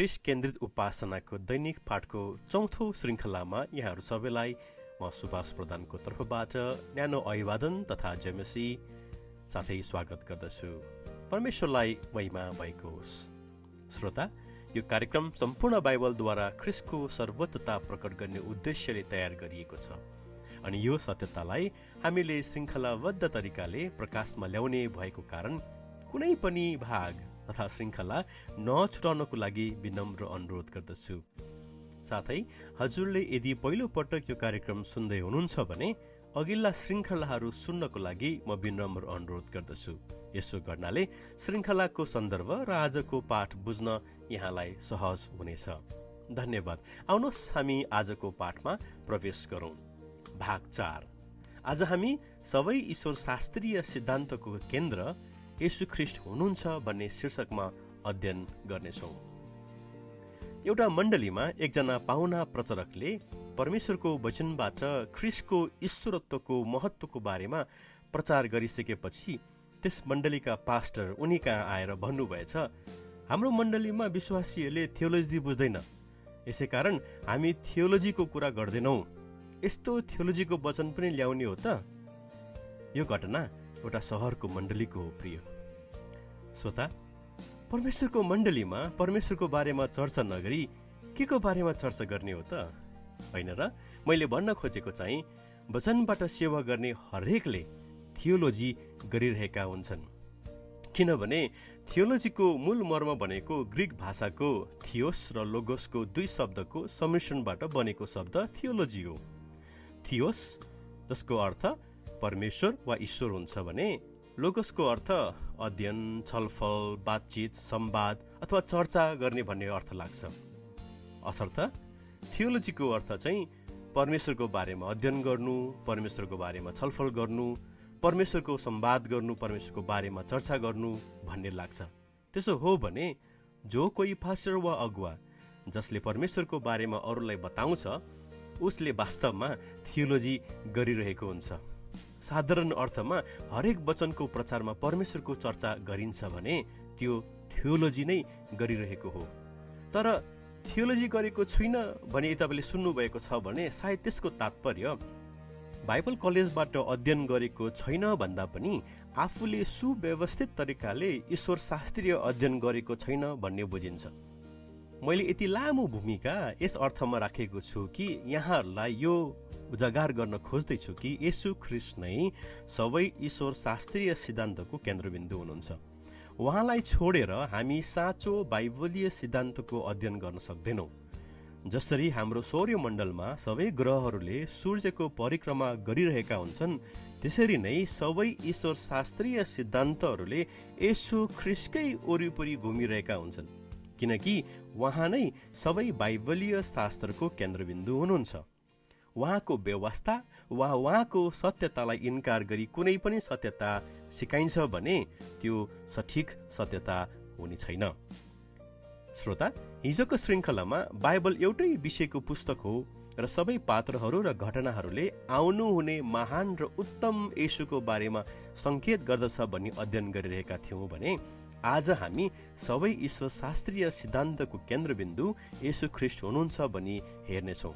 ख्रिस्ट केन्द्रित उपासनाको दैनिक पाठको चौथो श्रृङ्खलामा यहाँहरू सबैलाई म सुभाष प्रधानको तर्फबाट न्यानो अभिवादन तथा जयमसी साथै स्वागत गर्दछु। परमेश्वरलाई महिमा भएको होस्। श्रोता, यो कार्यक्रम सम्पूर्ण बाइबलद्वारा ख्रिस्टको सर्वोच्चता प्रकट गर्ने उद्देश्यले तयार गरिएको छ अनि यो सत्यतालाई हामीले श्रृङ्खलाबद्ध तरिकाले प्रकाशमा ल्याउने भएको कारण कुनै पनि भाग तथा श्रृङ्खला नछुटाउनको लागि विनम्र अनुरोध गर्दछु। साथै हजुरले यदि पहिलो पटक यो कार्यक्रम सुन्दै हुनुहुन्छ भने अघिल्ला श्रृङ्खलाहरू सुन्नको लागि म विनम्र अनुरोध गर्दछु। यसो गर्नाले श्रृङ्खलाको सन्दर्भ र आजको पाठ बुझ्न यहाँलाई सहज हुनेछ। धन्यवाद। आउनुहोस् हामी आजको पाठमा प्रवेश गरौँ। भाग 4। आज हामी सबै ईश्वर शास्त्रीय सिद्धान्तको केन्द्र येशू ख्रिस्ट हुनुहुन्छ भन्ने शीर्षकमा अध्ययन गर्नेछौँ। एउटा मण्डलीमा एकजना पाहुना प्रचारकले परमेश्वरको वचनबाट ख्रिस्टको ईश्वरत्वको महत्त्वको बारेमा प्रचार गरिसकेपछि त्यस मण्डलीका पास्टर उनी कहाँ आएर भन्नुभएछ, हाम्रो मण्डलीमा विश्वासीहरूले थियोलोजी बुझ्दैन, यसै कारण हामी थियोलोजीको कुरा गर्दैनौँ। यस्तो थियोलोजीको वचन पनि ल्याउने हो त? यो घटना एउटा सहरको मण्डलीको हो। प्रिय श्रोता, परमेश्वरको मण्डलीमा परमेश्वरको बारेमा चर्चा नगरी के को बारेमा चर्चा गर्ने हो त? होइन र? मैले भन्न खोजेको चाहिँ वचनबाट सेवा गर्ने हरेकले थियोलोजी गरिरहेका हुन्छन्। किनभने थियोलोजीको मूल मर्म भनेको ग्रिक भाषाको थियोस र लोगोसको दुई शब्दको सम्मिश्रणबाट बनेको शब्द थियोलोजी हो। थियोस जसको अर्थ परमेश्वर वा ईश्वर हुन्छ भने लोगोसको अर्थ अध्ययन, छलफल, बातचित, संवाद अथवा चर्चा गर्ने भन्ने अर्थ लाग्छ। असर्थ थियोलोजीको अर्थ चाहिँ परमेश्वरको बारेमा अध्ययन गर्नु, परमेश्वरको बारेमा छलफल गर्नु, परमेश्वरको संवाद गर्नु, परमेश्वरको बारेमा चर्चा गर्नु भन्ने लाग्छ। त्यसो हो भने जो कोही पास्टर वा अगुवा जसले परमेश्वरको बारेमा अरूलाई बताउँछ उसले वास्तवमा थियोलोजी गरिरहेको हुन्छ। साधारण अर्थमा हरेक वचनको प्रचारमा परमेश्वरको चर्चा गरिन्छ भने त्यो थियोलोजी नै गरिरहेको हो। तर थियोलोजी गरेको छुइनँ भने तपाईँले सुन्नुभएको छ भने सायद त्यसको तात्पर्य बाइबल कलेजबाट अध्ययन गरेको छैन भन्दा पनि आफूले सुव्यवस्थित तरिकाले ईश्वर शास्त्रीय अध्ययन गरेको छैन भन्ने बुझिन्छ। मैले यति लामो भूमिका यस अर्थमा राखेको छु कि यहाँहरूलाई यो उजागर गर्न खोज्दैछु कि येशू ख्रिस्ट नै सबै ईश्वर शास्त्रीय सिद्धान्तको केन्द्रबिन्दु हुनुहुन्छ। उहाँलाई छोडेर हामी साँचो बाइबलीय सिद्धान्तको अध्ययन गर्न सक्दैनौँ। जसरी हाम्रो सौर्यमण्डलमा सबै ग्रहहरूले सूर्यको परिक्रमा गरिरहेका हुन्छन्, त्यसरी नै सबै ईश्वर शास्त्रीय सिद्धान्तहरूले येशू ख्रिस्टकै वरिपरि घुमिरहेका हुन्छन्, किनकि उहाँ नै सबै बाइबलीय शास्त्रको केन्द्रबिन्दु हुनुहुन्छ। उहाँको व्यवस्था वा उहाँको सत्यतालाई इन्कार गरी कुनै पनि सत्यता सिकाइन्छ भने त्यो सठिक सत्यता हुने छैन। श्रोता, हिजोको श्रृङ्खलामा बाइबल एउटै विषयको पुस्तक हो र सबै पात्रहरू र घटनाहरूले आउनु हुने महान र उत्तम येशूको बारेमा सङ्केत गर्दछ भन्ने अध्ययन गरिरहेका थियौँ भने आज हामी सबै ईश्वर शास्त्रीय सिद्धान्तको केन्द्रबिन्दु येशू ख्रिस्ट हुनुहुन्छ भनी हेर्नेछौँ।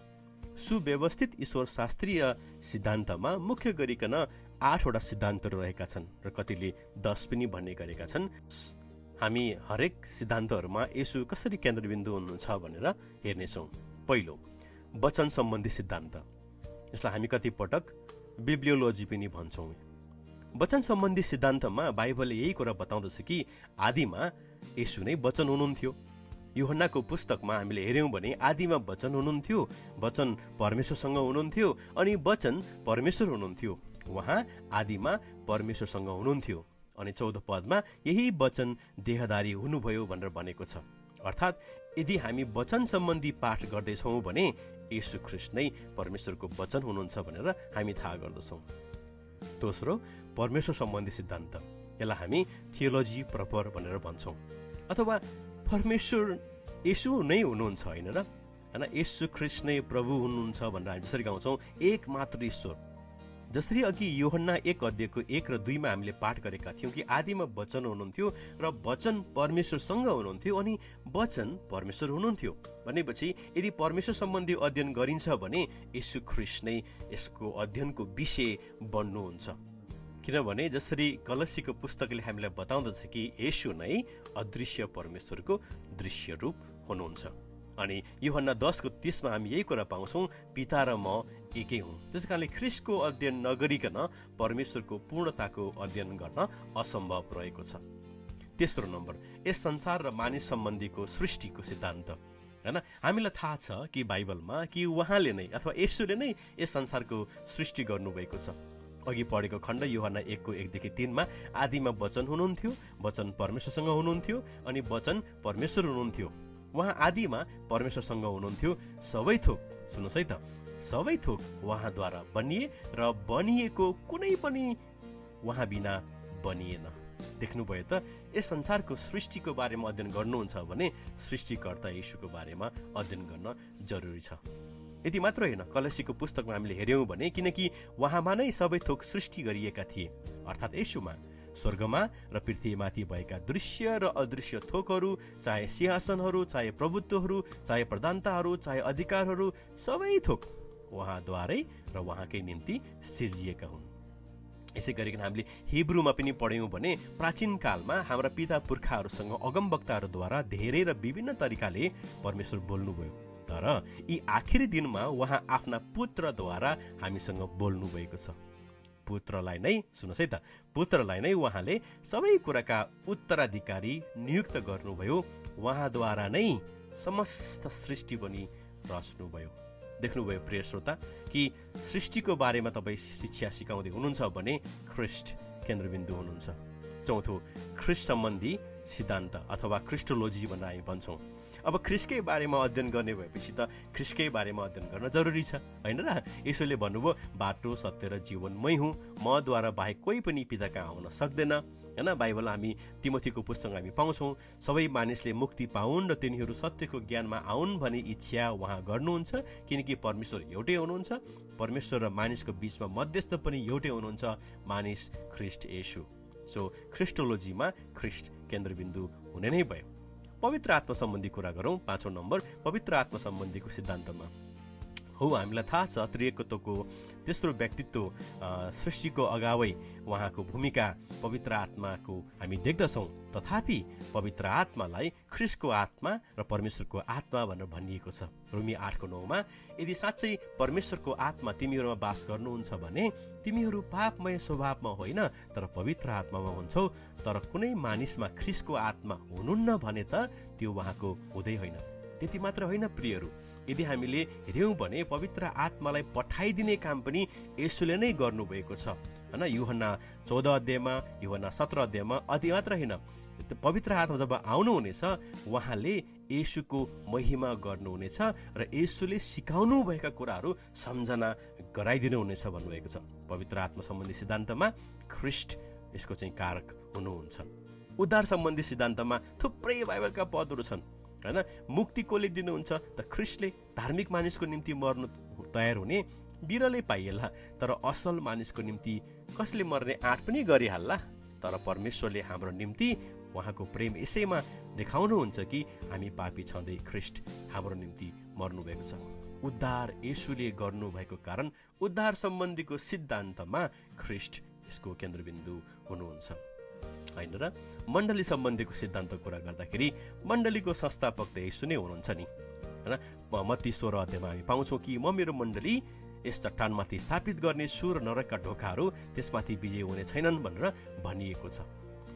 सुव्यवस्थित ईश्वर शास्त्रीय सिद्धान्तमा मुख्य गरिकन 8वटा सिद्धान्तहरू रहेका छन् र कतिले 10 पनि भन्ने गरेका छन्। हामी हरेक सिद्धान्तहरूमा येशू कसरी केन्द्रबिन्दु हुनुहुन्छ भनेर हेर्नेछौँ। पहिलो, वचन सम्बन्धी सिद्धान्त। यसलाई हामी कति पटक बिब्लियोलोजी पनि भन्छौँ। वचन सम्बन्धी सिद्धान्तमा बाइबलले यही कुरा बताउँदछ कि आदिमा येशू नै वचन हुनुहुन्थ्यो। यूहन्नाको पुस्तकमा हामीले हेर्यौँ भने आदिमा वचन हुनुहुन्थ्यो, वचन परमेश्वरसँग हुनुहुन्थ्यो अनि वचन परमेश्वर हुनुहुन्थ्यो। उहाँ आदिमा परमेश्वरसँग हुनुहुन्थ्यो अनि 14 पदमा यही वचन देहधारी हुनुभयो भनेर भनेको छ। अर्थात् यदि हामी वचन सम्बन्धी पाठ गर्दैछौँ भने येशू ख्रिस्ट नै परमेश्वरको वचन हुनुहुन्छ भनेर हामी थाहा गर्दछौँ। दोस्रो, परमेश्वर सम्बन्धी सिद्धान्त। यसलाई हामी थियोलोजी प्रपर भनेर भन्छौँ। अथवा परमेश्वर येशू नै हुनुहुन्छ, होइन र? होइन, येशू ख्रिस्ट नै प्रभु हुनुहुन्छ भनेर हामी जसरी गाउँछौँ एक मात्र ईश्वर, जसरी अघि यूहन्ना 1:1 र 2 हामीले पाठ गरेका थियौँ कि आदिमा वचन हुनुहुन्थ्यो र वचन परमेश्वरसँग हुनुहुन्थ्यो अनि वचन परमेश्वर हुनुहुन्थ्यो भनेपछि यदि परमेश्वर सम्बन्धी अध्ययन गरिन्छ भने येशू ख्रीष्ट नै यसको अध्ययनको विषय बन्नुहुन्छ। किनभने जसरी कलसीको पुस्तकले हामीलाई बताउँदछ कि येशू नै अदृश्य परमेश्वरको दृश्य रूप हुनुहुन्छ। अनि यूहन्ना 10:30 हामी यही कुरा पाउँछौँ, पिता र म एकै हुँ। त्यस कारणले ख्रीष्टको अध्ययन नगरिकन परमेश्वरको पूर्णताको अध्ययन गर्न असम्भव रहेको छ। तेस्रो नम्बर, यस संसार र मानिस सम्बन्धीको सृष्टिको सिद्धान्त हैन। हामीलाई थाहा छ कि बाइबलमा कि उहाँले नै अथवा येशूले नै यस संसारको सृष्टि गर्नुभएको छ। अघि पढेको खण्ड यूहन्ना 1:1-3 आदिमा वचन हुनुहुन्थ्यो, वचन परमेश्वरसँग हुनुहुन्थ्यो अनि वचन परमेश्वर हुनुहुन्थ्यो। उहाँ आदिमा परमेश्वरसँग हुनुहुन्थ्यो। सबै थोक, सुन्नुहोस् है त, सबै थोक उहाँद्वारा बनिए र बनिएको कुनै पनि उहाँ बिना बनिएन। देख्नुभयो त, यस संसारको सृष्टिको बारेमा अध्ययन गर्नुहुन्छ भने सृष्टिकर्ता येशूको बारेमा अध्ययन गर्न जरुरी छ। यति मात्र होइन, कलसीको पुस्तकमा हामीले हेर्यौँ भने किनकि उहाँमा नै सबै थोक सृष्टि गरिएका थिए, अर्थात् येशूमा स्वर्गमा र पृथ्वीमाथि भएका दृश्य र अदृश्य थोकहरू, चाहे सिंहासनहरू, चाहे प्रभुत्वहरू, चाहे प्रधानताहरू, चाहे अधिकारहरू, सबै थोक उहाँद्वारै र उहाँकै निम्ति सिर्जिएका हुन्। यसै गरिकन हामीले हिब्रूमा पनि पढ्यौँ भने प्राचीन कालमा हाम्रा पिता पुर्खाहरूसँग अगमवक्ताहरूद्वारा धेरै र विभिन्न तरिकाले परमेश्वर बोल्नुभयो, तर यी आखिरी दिनमा उहाँ आफ्ना पुत्रद्वारा हामीसँग बोल्नु भएको छ। पुत्रलाई नै, सुन्नुहोस् है त, पुत्रलाई नै उहाँले सबै कुराका उत्तराधिकारी नियुक्त गर्नुभयो। उहाँद्वारा नै समस्त सृष्टि पनि रच्नुभयो। देख्नुभयो प्रिय श्रोता कि सृष्टिको बारेमा तपाईँ शिक्षा सिकाउँदै हुनुहुन्छ भने ख्रीष्ट केन्द्रबिन्दु हुनुहुन्छ। चौथो, ख्रीष्ट सम्बन्धी सिद्धान्त अथवा ख्रिस्टोलोजी भनेर हामी भन्छौँ। अब ख्रीष्टकै बारेमा अध्ययन गर्ने भएपछि त ख्रीष्टकै बारेमा अध्ययन गर्न जरुरी छ, होइन र? यसोले भन्नुभयो, बाटो सत्य र जीवन मै हुँ, मद्वारा बाहेक कोही पनि पिता कहाँ आउन सक्दैन, होइन? बाइबल हामी तिमोथीको पुस्तकमा हामी पाउँछौँ, सबै मानिसले मुक्ति पाउन् र तिनीहरू सत्यको ज्ञानमा आउन् भन्ने इच्छा उहाँ गर्नुहुन्छ, किनकि परमेश्वर एउटै हुनुहुन्छ। परमेश्वर र मानिसको बीचमा मध्यस्थ पनि एउटै हुनुहुन्छ, मानिस ख्रीष्ट येशू। सो ख्रिस्टोलोजीमा ख्रीष्ट केन्द्रबिन्दु हुने नै भयो। पवित्र आत्मा सम्बन्धी कुरा गरौँ। 5औं नम्बर, पवित्र आत्मा सम्बन्धीको सिद्धान्तमा हो हामीलाई थाहा छ त्रिएकत्वको तेस्रो व्यक्तित्व सृष्टिको अगावै उहाँको भूमिका पवित्र आत्माको हामी देख्दछौँ। तथापि पवित्र आत्मालाई ख्रीष्टको आत्मा र परमेश्वरको आत्मा भनेर भनिएको छ। रोमी 8:9 यदि साँच्चै परमेश्वरको आत्मा तिमीहरूमा बास गर्नुहुन्छ भने तिमीहरू पापमय स्वभावमा होइन तर पवित्र आत्मामा हुन्छौ। तर कुनै मानिसमा ख्रीष्टको आत्मा हुनुहुन्न भने त त्यो उहाँको हुँदै होइन। त्यति मात्र होइन प्रियहरू, यदि हामीले हेर्यौँ भने पवित्र आत्मालाई पठाइदिने काम पनि येशूले नै गर्नुभएको छ, होइन? यूहन्ना 14:00, यूहन्ना 17:00 अति मात्र होइन, पवित्र आत्मा जब आउनुहुनेछ उहाँले येशूको महिमा गर्नुहुनेछ र येशूले सिकाउनु भएका कुराहरू सम्झना गराइदिनु हुनेछ भन्नुभएको छ। पवित्र आत्मा सम्बन्धी सिद्धान्तमा ख्रीष्ट यसको चाहिँ कारक हुनुहुन्छ। उद्धार सम्बन्धी सिद्धान्तमा थुप्रै बाइबलका पदहरू छन्, होइन? मुक्ति कसले दिनुहुन्छ त ख्रीष्टले। धार्मिक मानिसको निम्ति मर्नु तयार हुने बिरलै पाइएला, तर असल मानिसको निम्ति कसले मर्ने आँट पनि गरिहाल्ला। तर परमेश्वरले हाम्रो निम्ति उहाँको प्रेम यसैमा देखाउनुहुन्छ कि हामी पापी छँदै ख्रीष्ट हाम्रो निम्ति मर्नुभएको छ। उद्धार येशूले गर्नुभएको कारण उद्धार सम्बन्धीको सिद्धान्तमा ख्रीष्ट यसको केन्द्रबिन्दु हुनुहुन्छ, होइन र? मण्डली सम्बन्धीको सिद्धान्त कुरा गर्दाखेरि मण्डलीको संस्थापक त येशू नै हुनुहुन्छ नि, होइन? मत्ती 16:00 हामी पाउँछौँ कि म मेरो मण्डली यस चट्टानमाथि स्थापित गर्ने छु र नरकका ढोकाहरू त्यसमाथि विजय हुने छैनन् भनेर भनिएको छ।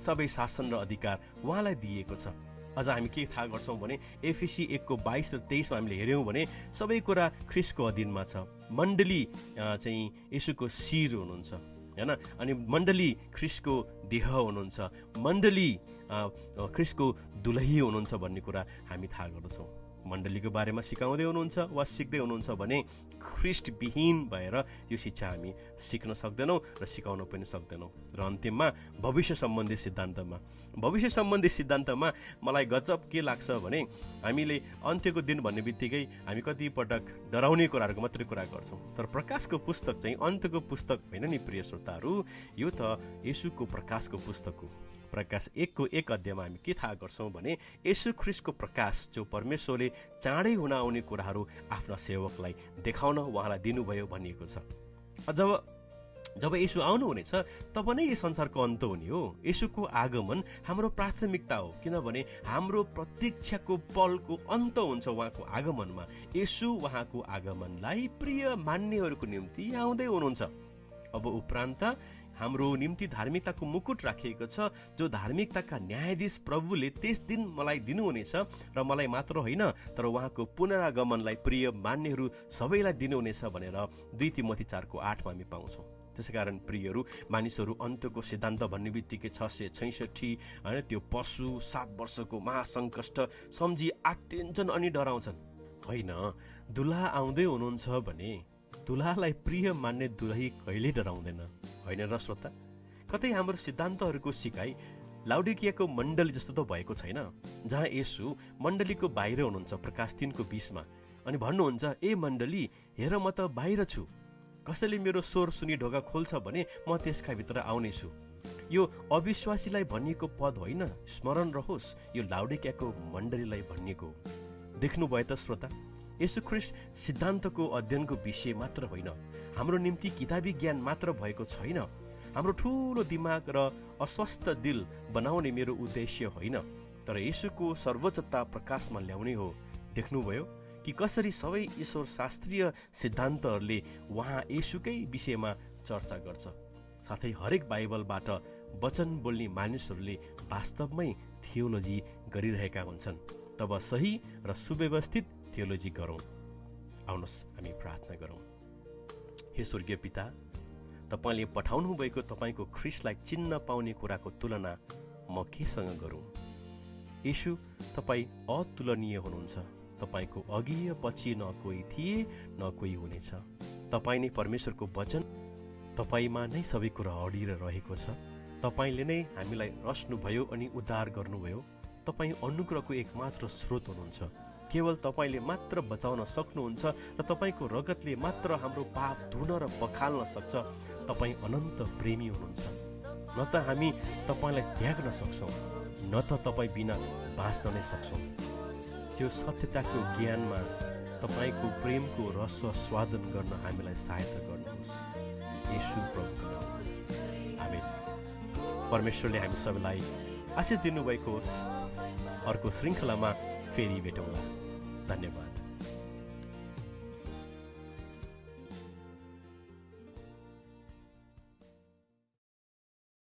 सबै शासन र अधिकार उहाँलाई दिएको छ। अझ हामी के थाहा गर्छौँ भने एफिसी 1:22 र 23 हामीले हेऱ्यौँ भने सबै कुरा ख्रीष्टको अधीनमा छ। मण्डली चाहिँ येशूको शिर हुनुहुन्छ, होइन? अनि मण्डली ख्रीष्टको देह हुनुहुन्छ, मण्डली ख्रीष्टको दुलही हुनुहुन्छ भन्ने कुरा हामी थाहा गर्दछौँ। मण्डलीको बारेमा सिकाउँदै हुनुहुन्छ वा सिक्दै हुनुहुन्छ भने ख्रिस्टविहीन भएर यो शिक्षा हामी सिक्न सक्दैनौँ र सिकाउन पनि सक्दैनौँ। र अन्तिममा भविष्य सम्बन्धी सिद्धान्तमा मलाई गजब के लाग्छ भने हामीले अन्त्यको दिन भन्ने बित्तिकै हामी कति पटक डराउने कुराहरूको मात्रै कुरा गर्छौँ, तर प्रकाशको पुस्तक चाहिँ अन्त्यको पुस्तक होइन नि प्रिय श्रोताहरू, यो त येशूको प्रकाशको पुस्तक हो। प्रकाश 1को 1 अध्यायमा हामी के थाहा गर्छौँ भने येशू ख्रिस्टको प्रकाश जो परमेश्वरले चाँडै हुन आउने कुराहरू आफ्ना सेवकलाई देखाउन उहाँलाई दिनुभयो भनिएको छ। जब येशू आउनुहुनेछ तब नै यो संसारको अन्त हुने हो। येशूको आगमन हाम्रो प्राथमिकता हो, किनभने हाम्रो प्रतीक्षाको पलको अन्त हुन्छ उहाँको आगमनमा। येशू उहाँको आगमनलाई प्रिय मान्नेहरूको निम्ति आउँदै हुनुहुन्छ। अब उपरान्त हाम्रो निम्ति धार्मिकताको मुकुट राखिएको छ, जो धार्मिकताका न्यायाधीश प्रभुले त्यस दिन मलाई दिनुहुनेछ र मलाई मात्र होइन तर उहाँको पुनरागमनलाई प्रिय मान्नेहरू सबैलाई दिनुहुनेछ भनेर 2 तिमोथी 4को 8मा हामी पाउँछौँ। त्यसैकारण प्रियहरू, मानिसहरू अन्त्यको सिद्धान्त भन्ने बित्तिकै 666 होइन त्यो पशु 7 वर्षको महासङ्कष्ट सम्झी आत्तिन्छन् अनि डराउँछन्। होइन, दुल्हा आउँदै हुनुहुन्छ भने दुल्हालाई प्रिय मान्ने दुलही कहिले डराउँदैन, होइन र श्रोता? कतै हाम्रो सिद्धान्तहरूको सिकाइ लाउडिकियाको मण्डली जस्तो त भएको छैन, जहाँ येशू मण्डलीको बाहिर हुनुहुन्छ प्रकाश 3को 20मा अनि भन्नुहुन्छ, ए मण्डली हेर म त बाहिर छु, कसैले मेरो स्वर सुनि ढोका खोल्छ भने म त्यसका भित्र आउनेछु। यो अविश्वासीलाई भनिएको पद होइन, स्मरण रहोस् यो लाउडिकियाको मण्डलीलाई भनिएको। देख्नुभयो त श्रोता, येशू ख्रिस्ट सिद्धान्तको अध्ययनको विषय मात्र होइन, हाम्रो निम्ति किताबी ज्ञान मात्र भएको छैन, हाम्रो ठुलो दिमाग र अस्वस्थ दिल बनाउने मेरो उद्देश्य होइन, तर येशूको सर्वोच्चता प्रकाशमा ल्याउने हो। देख्नुभयो कि कसरी सबै ईश्वर शास्त्रीय सिद्धान्तहरूले उहाँ येशूकै विषयमा चर्चा गर्छ। साथै हरेक बाइबलबाट वचन बोल्ने मानिसहरूले वास्तवमै थियोलोजी गरिरहेका हुन्छन्। तब सही र सुव्यवस्थित थियोलोजी गरौँ। आउनुहोस् हामी प्रार्थना गरौँ। हे स्वर्गीय पिता, तपाईँले पठाउनु भएको तपाईँको ख्रिस्टलाई चिन्न पाउने कुराको तुलना म केसँग गरौँ? येशू तपाईँ अतुलनीय हुनुहुन्छ। तपाईँको अघि पछि न कोही थिए न कोही हुनेछ। तपाईँ नै परमेश्वरको वचन, तपाईँमा नै सबै कुरा अडिएर रहेको छ। तपाईँले नै हामीलाई रच्नुभयो अनि उद्धार गर्नुभयो। तपाईँ अनुग्रहको एकमात्र स्रोत हुनुहुन्छ। केवल तपाईँले मात्र बचाउन सक्नुहुन्छ र तपाईँको रगतले मात्र हाम्रो पाप धुन र पखाल्न सक्छ। तपाईँ अनन्त प्रेमी हुनुहुन्छ। न त हामी तपाईँलाई त्याग्न सक्छौँ, न त तपाईँ बिना बाँच्न नै सक्छौँ। त्यो सत्यताको ज्ञानमा तपाईँको प्रेमको रस स्वादन गर्न हामीलाई सहायता गर्नुहोस्। येशू प्रभुको नाममा आमेन। परमेश्वरले हामी सबैलाई आशिष दिनुभएको होस्। अर्को श्रृङ्खलामा फेरि भेटौँला। धन्यवाद।